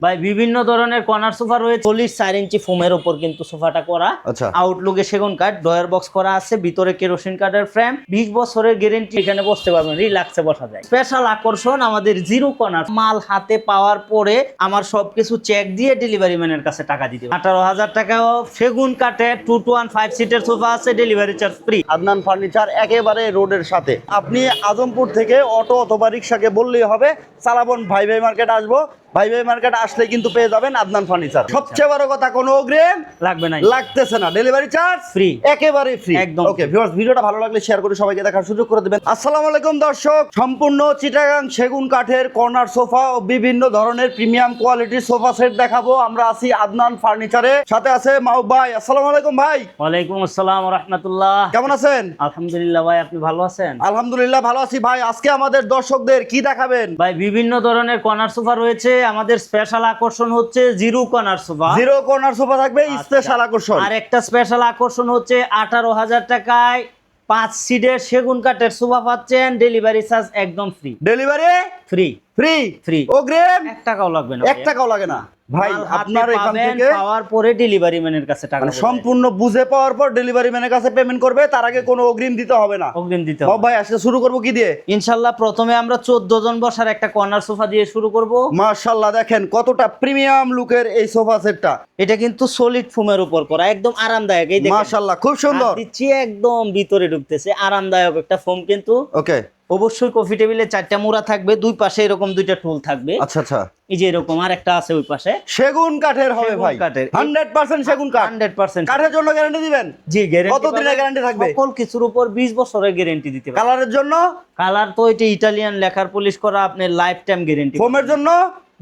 ভাই বিভিন্ন ধরনের কর্নার সোফা রয়েছে 4 ইঞ্চি ফোমের উপর কিন্তু সোফাটা করা। আচ্ছা, আউটলুকে সেগুন কাঠ, ডয়ার বক্স করা আছে, ভিতরে কেরোসিন কাঠের ফ্রেম, 20 বছরের গ্যারান্টি। এখানে বসতে পারবেন, রিল্যাক্সে বসা যায়। স্পেশাল আকর্ষণ আমাদের জিরো কর্নার, মাল হাতে পাওয়ার পরে আমার সবকিছু চেক দিয়ে ডেলিভারি ম্যানের কাছে টাকা দিতে হবে। 18,000 টাকাও সেগুন কাঠের 2 to 1 5 সিটের সোফা আছে, delivery charge free. Adnan furniture একেবারে রোডের সাথে। আপনি আজমপুর থেকে অটো অথবা রিক্সাকে বললেই হবে সালাবন ভাই ভাই মার্কেট আসবো। ভাই ভাই মার্কেট আসলে কিন্তু পেয়ে যাবেন আদনান ফার্নিচার। সবচেয়ে বড় কথা, কোনো অগ্রিম লাগবে না, লাগতেছে না, ডেলিভারি চার্জ ফ্রি, একেবারে ফ্রি একদম। ওকে ভিউয়ার্স, ভিডিওটা ভালো লাগলে শেয়ার করে সবাইকে দেখার সুযোগ করে দিবেন। আসসালামু আলাইকুম দর্শক, সম্পূর্ণ চিটাগাং সেগুন কাঠের কর্নার সোফা ও বিভিন্ন ধরনের প্রিমিয়াম কোয়ালিটির সোফা সেট দেখাবো। আমরা আছি আদনান ফার্নিচারে, সাথে আছে মাহবুব ভাই। আসসালামু আলাইকুম ভাই। ওয়ালাইকুম আসসালাম ওয়া রাহমাতুল্লাহ। কেমন আছেন? আলহামদুলিল্লাহ ভাই, আপনি ভালো আছেন? আলহামদুলিল্লাহ ভালো আছি ভাই। আজকে আমাদের দর্শকদের কি দেখাবেন? ভাই বিভিন্ন ধরনের কর্নার সোফা রয়েছে। আমাদের স্পেশাল আকর্ষণ হচ্ছে zero corner sofa. Zero corner sofa থাকবে, আচ্ছা। স্পেশাল আকর্ষণ। আর একটা স্পেশাল আকর্ষণ হচ্ছে 18,000 টাকায় 5 সিটের সেগুন কাঠের সোফা পাচ্ছেন, ডেলিভারি চার্জ একদম free. Delivery free, free free, অগ্রিম 1 টাকাও লাগবে না, 1 টাকাও লাগে না ভাই। মাল হাতে আপনার এখান পাবেন, থেকে পাওয়ার পরে ডেলিভারি ম্যানের কাছে টাকা মানে পাবেন। সম্পূর্ণ বুঝে পাওয়ার পর ডেলিভারি ম্যানের কাছে পেমেন্ট করবে, তার আগে কোনো অগ্রিম দিতে হবে না। অগ্রিম দিতে বাবু হবে। ভাই আজকে শুরু করব কি দিয়ে? ইনশাআল্লাহ প্রথমে আমরা 14 জন বসার একটা কর্নার সোফা দিয়ে শুরু করব। মাশাআল্লাহ, দেখেন কতটা প্রিমিয়াম লুকের এই সোফা সেটটা। এটা কিন্তু সলিড ফোমের উপর করা, একদম আরামদায়ক। এই দেখেন, মাশাআল্লাহ খুব সুন্দর। হাত দিচ্ছি একদম ভিতরে ঢুকতেছে, আরামদায়ক একটা ফোম কিন্তু। ওকে, অবশ্যই কফি টেবিলে 4টা মোড়া থাকবে, দুই পাশে এরকম 2টা টুল থাকবে। আচ্ছা আচ্ছা, এই যে এরকম আর একটা আছে ওই পাশে, সেগুন কাঠের হবে সেগুন ভাই, কাঠের। 100% সেগুন কাঠ। 100% কাঠের জন্য গ্যারান্টি দিবেন? জি, গ্যারান্টি। কত দিনের গ্যারান্টি থাকবে? সকল কিছুর উপর 20 বছরের গ্যারান্টি দিতে পারবে। কালারের জন্য? কালার তো এটা ইটালিয়ান লেখার পলিশ করা, আপনি লাইফ টাইম গ্যারান্টি। ফোমের জন্য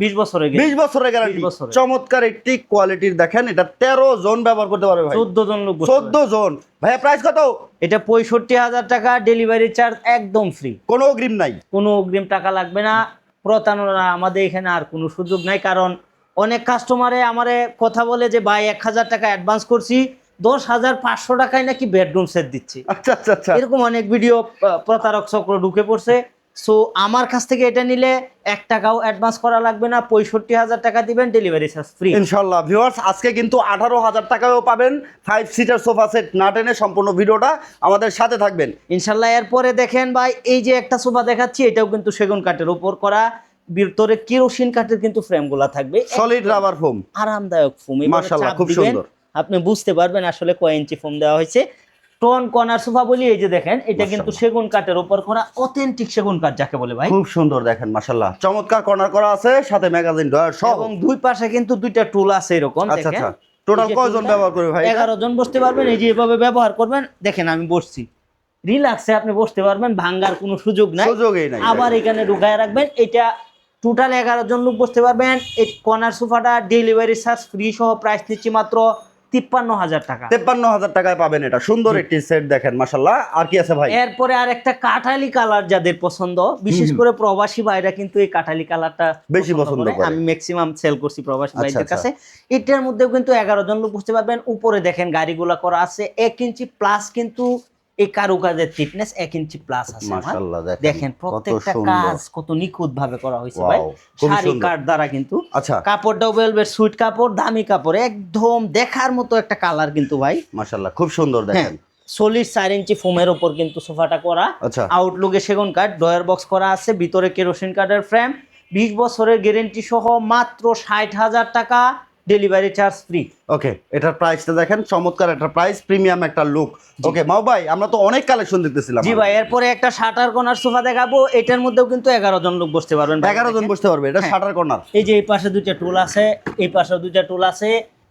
20 বছরের 20 বছরের গ্যারান্টি। 20 বছরের। চমৎকার একটি কোয়ালিটির, দেখেন এটা 13 জন ব্যবহার করতে পারবে ভাই। 14 জন লোক বসতে 14 জন। ভাইয়া প্রাইস কত? পারবে। এটা 65,000 টাকা, ডেলিভারি চার্জ একদম ফ্রি, কোনো অগ্রিম নাই, কোনো অগ্রিম টাকা লাগবে না। প্রতারণা আমাদের এখানে আর কোনো সুযোগ নাই, কারণ অনেক কাস্টমারে আমারে কথা বলে যে ভাই 1,000 টাকা অ্যাডভান্স করছি, 10,500 টাকায় নাকি বেডরুম সেট দিচ্ছি। আচ্ছা আচ্ছা আচ্ছা। এরকম অনেক ভিডিও প্রতারক চক্র ঢুকে পড়ছে। সো আমার কাছ থেকে এটা নিলে 1 টাকাও অ্যাডভান্স করা লাগবে না, 65,000 টাকা দিবেন, ডেলিভারি চার্জ ফ্রি। ইনশাআল্লাহ ভিউয়ার্স, আজকে কিন্তু 18,000 টাকায়ও পাবেন 5 সিটার সোফা সেট। না টেনে সম্পূর্ণ ভিডিওটা আমাদের সাথে থাকবেন ইনশাল্লাহ। এরপরে দেখেন ভাই, এই যে একটা সোফা দেখাচ্ছি, এটাও কিন্তু সেগুন কাঠের উপর করা, ভিতরে কেরোসিন কাঠের কিন্তু ফ্রেমগুলা থাকবে, সলিড রাবার ফোম, আরামদায়ক ফোম। মাশাআল্লাহ খুব সুন্দর। আপনি বুঝতে পারবেন আসলে কয় ইঞ্চি ফোম দেওয়া হয়েছে। টোন কর্নার সোফা বলি, এই যে দেখেন, এটা কিন্তু সেগুন কাঠের উপর করা, অথেন্টিক সেগুন কাঠ যাকে বলে ভাই। খুব সুন্দর, দেখেন মাশাআল্লাহ চমৎকার কর্নার করা আছে, সাথে ম্যাগাজিন ডয়ার সহ, এবং দুই পাশে কিন্তু 2টা টুল আছে এরকম। আচ্ছা দেখেন, আচ্ছা। টোটাল কয়জন ব্যবহার করবে ভাই? 11 জন বসতে পারবেন। এই যে এভাবে ব্যবহার করবেন, দেখেন আমি বসছি, রিল্যাক্সে আপনি বসতে পারবেন, ভাঙ্গার কোনো সুযোগ নাই, সুযোগই নাই। আবার এখানে ঢুকায় রাখবেন। এটা টোটাল 11 জন লোক বসতে পারবেন। এই কর্নার সোফাটা ডেলিভারি চার্জ ফ্রি সহ প্রাইস নিচ্ছি মাত্র 53,000 টাকা। 53,000 টাকায় পাবেন এটা সুন্দর একটি সেট। দেখেন মাশাআল্লাহ। আর কি আছে ভাই? এরপরে আর একটা কাঠালি কালার যাদের পছন্দ, বিশেষ করে প্রবাসী ভাইরা কিন্তু এই কাঠালি কালারটা বেশি পছন্দ করে। আমি ম্যাক্সিমাম সেল করছি প্রবাসী আচ্ছা, ভাইদের আচ্ছা। কাছে। এটার মধ্যেও কিন্তু 11 জন লোক বসতে পারবেন। উপরে দেখেন গাড়িগুলা করা আছে 1 ইঞ্চি প্লাস, কিন্তু এই কারুকাজের থিকনেস 1 ইঞ্চি প্লাস আছে। মাশাআল্লাহ দেখেন প্রত্যেকটা কাজ কত নিখুঁত ভাবে করা হয়েছে ভাই, Wow, খুবই শাড়ি সুন্দর। কাঠ দ্বারা কিন্তু। আচ্ছা, কাপড়টাও ভেলভেট সুইট কাপড়, দামি কাপড়, একদম দেখার মতো একটা কালার কিন্তু ভাই। মাশাআল্লাহ খুব সুন্দর। দেখেন সলিড 4 ইঞ্চি ফোমের উপর কিন্তু সোফাটা করা। আচ্ছা, আউটলুকে সেগুন কাঠ, ডয়ার বক্স করা আছে, ভিতরে কেরোসিন কাঠের ফ্রেম, 20 বছরের গ্যারান্টি সহ মাত্র 60,000 টাকা, ডেলিভারি চার্জ ফ্রি। ওকে, এটার প্রাইসটা দেখেন, চমৎকার একটা প্রাইস, প্রিমিয়াম একটা লুক। ওকে মাও ভাই, আমরা তো অনেক কালেকশন দেখতেছিলাম। জি ভাই, এরপরে একটা শাটার কর্নার সোফা দেখাবো। এটার মধ্যেও কিন্তু 11 জন লোক বসতে পারবেন। 11 জন বসতে পারবে, এটা হ্যাঁ। Shutter corner. এই যে এই পাশে 2টা টুল আছে, এই পাশে 2টা টুল আছে,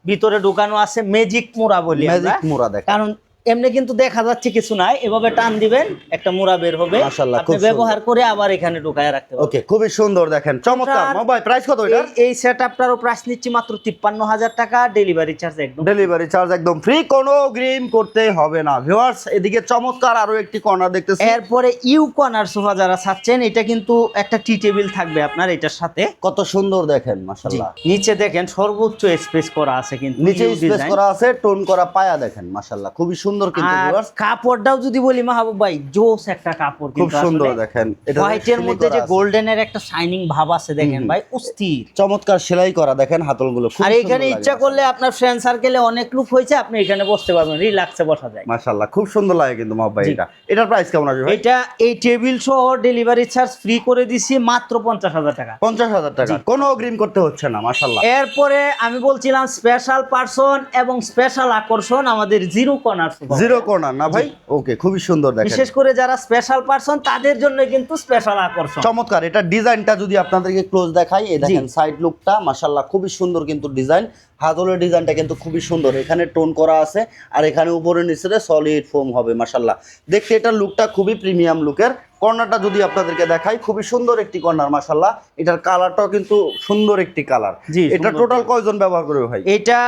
ভিতরে ঢুকানো আছে ম্যাজিক মোড়া বলি আমরা। ম্যাজিক মোড়া দেখেন, কারণ এমনি কিন্তু দেখা যাচ্ছে কিছু নাই, এভাবে টান দিবেন একটা মোড়া বের হবে, মাশাআল্লাহ, আপনি খুব ব্যবহার করে আবার এখানে ঢুকায় রাখতে পারবেন। ওকে খুবই সুন্দর। দেখেন চমৎকার। মাও ভাই প্রাইস কত এটা? এই সেটআপটারও প্রাইস নিচ্ছি মাত্র 53,000 টাকা, ডেলিভারি চার্জ একদম। ডেলিভারি চার্জ একদম ফ্রি, কোনো অগ্রিম করতে হবে না। ভিউয়ার্স, এদিকে চমৎকার আরো একটি কর্নার দেখতেছি। এরপরে ইউ কর্নার সোফা যারা চাচ্ছেন, এটা কিন্তু একটা টি টেবিল থাকবে আপনার এটার সাথে। কত সুন্দর দেখেন মাশাআল্লাহ। নিচে দেখেন সর্বোচ্চ স্পেস করা আছে, কিন্তু নিচে ইউ স্পেস ডিজাইন। করা আছে, টোন করা পায়া দেখেন মাশাআল্লাহ খুবই সুন্দর সুন্দর কিন্তু আর ভিউয়ার্স, কাপড়টাও যদি বলি মাহবুব ভাই, জোস একটা কাপড় খুব কিন্তু সুন্দর আসলে। দেখেন। এটা হোয়াইটের মধ্যে যে গোল্ডেনের একটা শাইনিং ভাব আছে দেখেন ভাই, অস্থির। চমৎকার সেলাই করা দেখেন হাতলগুলো, খুব আর সুন্দর এখানে লাগে ইচ্ছা করলে আপনার ফ্রেন্ড সার্কেলে অনেক লোক হয়েছে, আপনি এখানে বসতে পারবেন, রিল্যাক্সে বসা যায়। মাশাআল্লাহ, খুব সুন্দর লাগে কিন্তু মাহবুব ভাই। জি। এটার প্রাইস কেমন আসবে ভাই? এটা এই টেবিল সহ ডেলিভারি চার্জ ফ্রি করে দিছি মাত্র 50,000 টাকা। 50,000 টাকা, কোনো অগ্রিম করতে হচ্ছে না। মাশাআল্লাহ। এরপরে আমি বলছিলাম স্পেশাল পার্সন এবং স্পেশাল আকর্ষণ আমাদের zero corner sofa. Zero corner না ভাই? ওকে, খুবই সুন্দর দেখেন, বিশেষ করে যারা স্পেশাল পার্সন তাদের জন্য কিন্তু স্পেশাল আকর্ষণ। চমৎকার। এটা ডিজাইনটা যদি আপনাদেরকে ক্লোজ দেখাই, এই দেখেন সাইড লুকটা মাশাআল্লাহ খুবই সুন্দর কিন্তু ডিজাইন। হাতলের ডিজাইনটা কিন্তু খুবই সুন্দর, এখানে টোন করা আছে আর এখানে উপরে নিচে সলিড ফোম হবে মাশাআল্লাহ। দেখতে এটার লুকটা খুবই প্রিমিয়াম লুকের। কর্নারটা যদি আপনাদেরকে দেখাই, খুবই সুন্দর একটি কর্নার মাশাআল্লাহ। এটার কালারটাও কিন্তু সুন্দর একটি কালার। এটা টোটাল কয়জন ব্যবহার করবে ভাই? এটা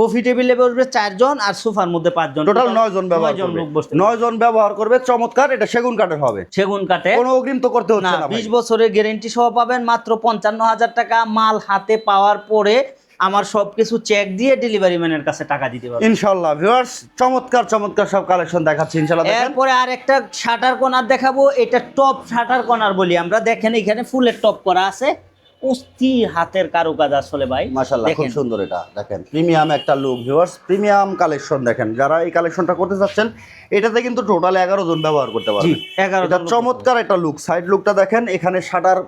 কফি টেবিলে বসবে 4 জন আর সোফার মধ্যে 5 জন, টোটাল 9 জন ব্যবহার করবে। 9 জন ব্যবহার করবে। চমৎকার। এটা সেগুন কাঠের হবে, সেগুন কাঠে, কোনো অগ্রিম তো করতে হচ্ছে না। 20 বছরের গ্যারান্টি সহ পাবেন মাত্র 55,000 টাকা। মাল হাতে পাওয়ার পরে আমার সবকিছু চেক দিয়ে ডেলিভারি ম্যানের কাছে টাকা দিতে পারবেন ইনশাআল্লাহ। ভিউয়ার্স, চমৎকার চমৎকার সব কালেকশন দেখাচ্ছি ইনশাআল্লাহ। দেখেন এরপরে আর একটা শাটার কর্নার দেখাবো। এটা টপ শাটার কর্নার বলি আমরা। দেখেন এখানে ফুলের টপ করা আছে, অস্থির হাতের কারুকাজ আসলে ভাই মাশাআল্লাহ, খুব দেখেন। সুন্দর। এটা দেখেন প্রিমিয়াম একটা লুক ভিউয়ার্স, প্রিমিয়াম কালেকশন দেখেন। যারা এই কালেকশনটা করতে চাচ্ছেন, এটাতে কিন্তু টোটাল 11 জন ব্যবহার করতে পারবেন। 11 এটা চমৎকার একটা লুক। সাইড লুকটা দেখেন, এখানে শাটার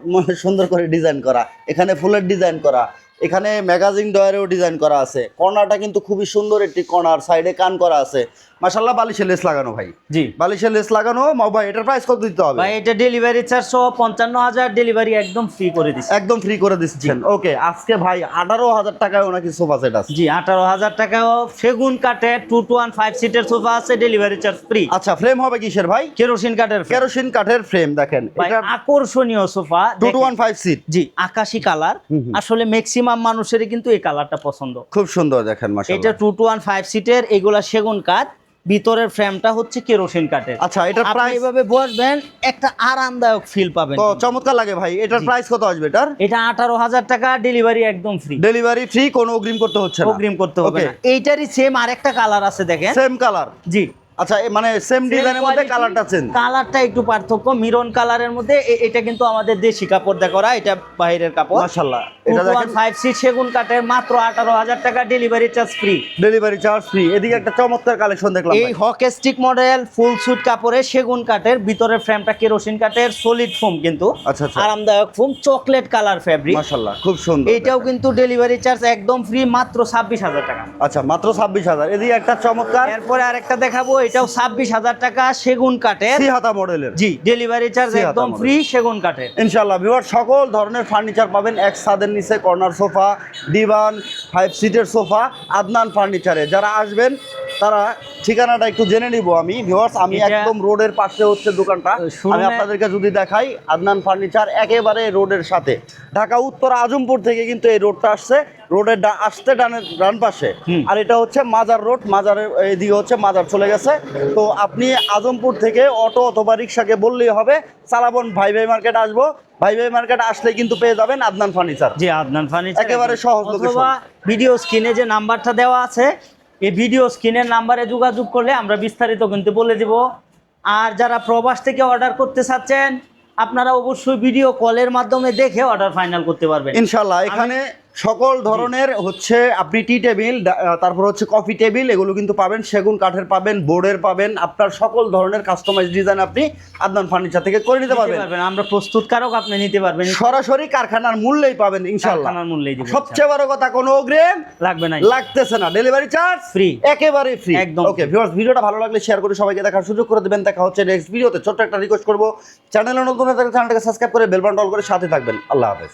সুন্দর করে ডিজাইন করা, এখানে ফুলের ডিজাইন করা, এখানে ম্যাগাজিন ডয়ারেও ডিজাইন করা আছে। কর্নারটা কিন্তু খুবই সুন্দর একটি কর্নার, সাইডে কান করা আছে মাশাআল্লাহ। বালিশের লেস লাগানো ভাই, জি বালিশের লেস লাগানো। ভাই এটার প্রাইস কত দিতে হবে ভাই? এটা ডেলিভারি চার্জ সহ 55,000, ডেলিভারি একদম ফ্রি করে দিচ্ছি। একদম ফ্রি করে দিচ্ছেন। ওকে, আজকে ভাই 18,000 টাকায় নাকি সোফা সেট আছে? জি 18,000 টাকাও সেগুন কাঠে 2 to 1 5 সিটের সোফা আছে, ডেলিভারি চার্জ ফ্রি। আচ্ছা, ফ্রেম হবে কিসের ভাই? কেরোসিন কাঠের frame। কেরোসিন কাঠের ফ্রেম দেখেন। ভাই, এটা আকর্ষণীয় সোফা 2 to 1 5 সিট। জি আকাশি কালার। আসলে ম্যাক্সিমাম মানুষেরই কিন্তু এই কালারটা পছন্দ। খুব সুন্দর দেখেন এটা মাশাআল্লাহ। 2 to 1 5 সিটের, এগুলা সেগুন কাঠ, ভিতরের ফ্রেমটা হচ্ছে কেরোসিন কাঠের। আচ্ছা, এটার আপনি প্রাইস এইভাবে বসবেন, একটা আরামদায়ক ফিল পাবেন। তো চমৎকার লাগে ভাই। এটার প্রাইস কত আসবে এটার? এটা 18,000 টাকা, ডেলিভারি একদম ফ্রি। ডেলিভারি ফ্রি, কোনো অগ্রিম করতে হচ্ছে না। অগ্রিম করতে হবে Okay. না। এইটারই সেম আরেকটা কালার আছে দেখেন। Same colour? জি আচ্ছা, মানে সেম ডিজাইনের মধ্যে কালারটা চেঞ্জ। কালারটা একটু পার্থক্য, মিরন কালারের মধ্যে। এটা কিন্তু আমাদের দেশি কাপড় দিয়ে করা, এটা বাইরের কাপড় মাশাআল্লাহ। এটা দেখেন 5 সিট সেগুন কাঠের, মাত্র 18,000 টাকা, delivery charge free. Delivery charge free. এদিকে একটা চমৎকার কালেকশন দেখলাম এই hockey stick model full suit কাপড়ে সেগুন কাঠের, ভিতরের ফ্রেমটা কেরোসিন কাঠের, সলিড ফোম কিন্তু আচ্ছা আচ্ছা, আরামদায়ক ফোম, চকলেট কালার ফেব্রিক। মাশাআল্লাহ, খুব সুন্দর। এটাও কিন্তু ডেলিভারি চার্জ একদম ফ্রি, মাত্র 26,000 টাকা। আচ্ছা, মাত্র 26,000। এদিকে একটা চমৎকার এরপরে আরেকটা দেখাবো, এটাও 26,000 টাকা, সেগুন কাঠের। সিহাতা মডেলের। জি ডেলিভারি চার্জ সিহাতা একদম model। ফ্রি, সেগুন কাঠের। ইনশাআল্লাহ ভিউয়ার, সকল ধরনের ফার্নিচার পাবেন এক ছাদের নিচে। কর্নার সোফা, ডিভান, 5 সিটের সোফা, আদনান ফার্নিচারে। যারা আসবেন তারা ঠিকানাটা একটু জেনে নিব আমি ভিউয়ার্স। আমি এটা- একদম রোডের পাশে হচ্ছে দোকানটা। শুরুতে- আমি আপনাদেরকে যদি দেখাই, আদনান ফার্নিচার একেবারে রোডের সাথে। ঢাকা উত্তর আজমপুর থেকে কিন্তু এই রোডটা আসছে। রোডের আসতে ডান পাশে, আর এটা হচ্ছে মাজার রোড। মাজারের এইদিকে হচ্ছে মাজার চলে গেছে। তো আপনি আজমপুর থেকে অটো অথবা রিক্সাকে বললেই হবে চালাবন ভাই ভাই মার্কেট আসবো। ভাই ভাই মার্কেট আসলে কিন্তু পেয়ে যাবেন আদনান ফার্নিচার। জি আদনান ফার্নিচার একেবারে সহজ location। অথবা ভিডিও স্ক্রিনে যে নাম্বারটা দেওয়া আছে, এই ভিডিও স্ক্রিনের নাম্বারে যোগাযোগ করলে আমরা বিস্তারিত কিন্তু বলে দিব। আর যারা প্রবাস থেকে অর্ডার করতে চাচ্ছেন, আপনারা অবশ্যই ভিডিও কলের মাধ্যমে দেখে অর্ডার ফাইনাল করতে পারবেন ইনশাল্লাহ। এখানে সকল ধরনের হচ্ছে আপনি টি টেবিল, তারপর হচ্ছে কফি টেবিল, এগুলো কিন্তু পাবেন। সেগুন কাঠের পাবেন, বোর্ডের পাবেন। আপনার সকল ধরনের কাস্টমাইজ ডিজাইন আপনি আদনান ফার্নিচার থেকে করে নিতে পারবেন। আমরা প্রস্তুতকারক, আপনি নিতে পারবেন সরাসরি কারখানার মূল্যেই পাবেন ইনশাআল্লাহ। কারখানার মূল্যেই দিব। সবচেয়ে বড় কথা, কোনো অগ্রিম লাগবে না, লাগতেছে না, ডেলিভারি চার্জ ফ্রি, একেবারে ফ্রি একদম। ওকে ভিউয়ার্স, ভিডিওটা ভালো লাগলে শেয়ার করে সবাইকে দেখার সুযোগ করে দেবেন। দেখা হচ্ছে নেক্সট ভিডিওতে। ছোট্ট একটা রিকোয়েস্ট করবো, চ্যানেলে নতুন হয়ে থাকলে চ্যানেলটাকে সাবস্ক্রাইব করে বেল বাটন অল করে সাথে থাকবেন। আল্লাহ হাফেজ।